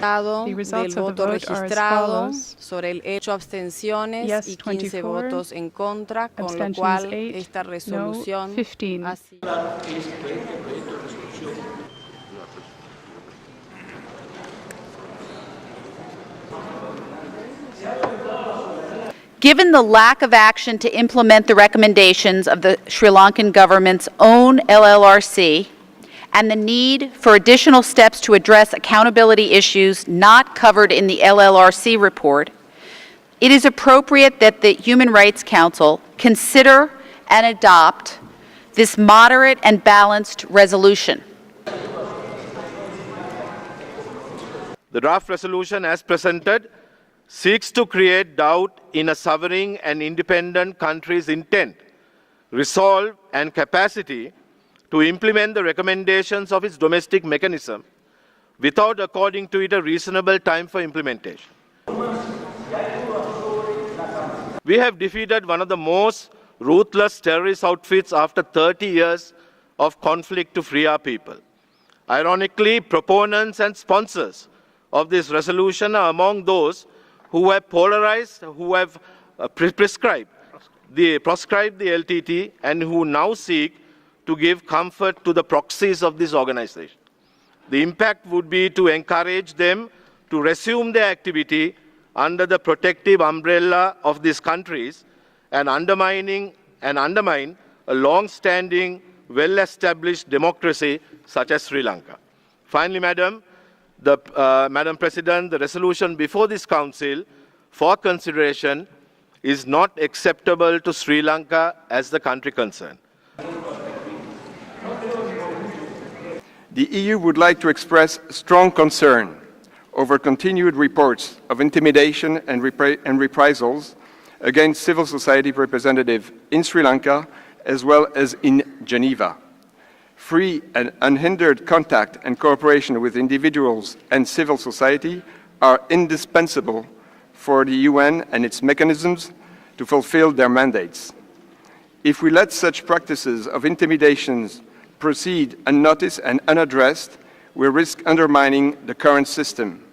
The results of the vote are as follows. sobre el hecho abstenciones Yes, y 15 24, votos en contra, con lo abstentions cual 8, esta no resolución 15. ha sido Given the lack of action to implement the recommendations of the Sri Lankan government's own LLRC and the need for additional steps to address accountability issues not covered in the LLRC report, it is appropriate that the Human Rights Council consider and adopt this moderate and balanced resolution. The draft resolution as presented seeks to create doubt in a sovereign and independent country's intent, resolve, and capacity to implement the recommendations of its domestic mechanism without according to it a reasonable time for implementation. We have defeated one of the most ruthless terrorist outfits after 30 years of conflict to free our people. Ironically, proponents and sponsors of this resolution are among those who have polarized, who have proscribed the LTT, and who now seek to give comfort to the proxies of this organization. The impact would be to encourage them to resume their activity under the protective umbrella of these countries and undermine a long-standing, well-established democracy such as Sri Lanka. Finally, Madam President, the resolution before this Council for consideration is not acceptable to Sri Lanka as the country concerned. The EU would like to express strong concern over continued reports of intimidation and reprisals against civil society representatives in Sri Lanka as well as in Geneva. Free and unhindered contact and cooperation with individuals and civil society are indispensable for the UN and its mechanisms to fulfill their mandates. If we let such practices of intimidations proceed unnoticed and unaddressed, we risk undermining the current system.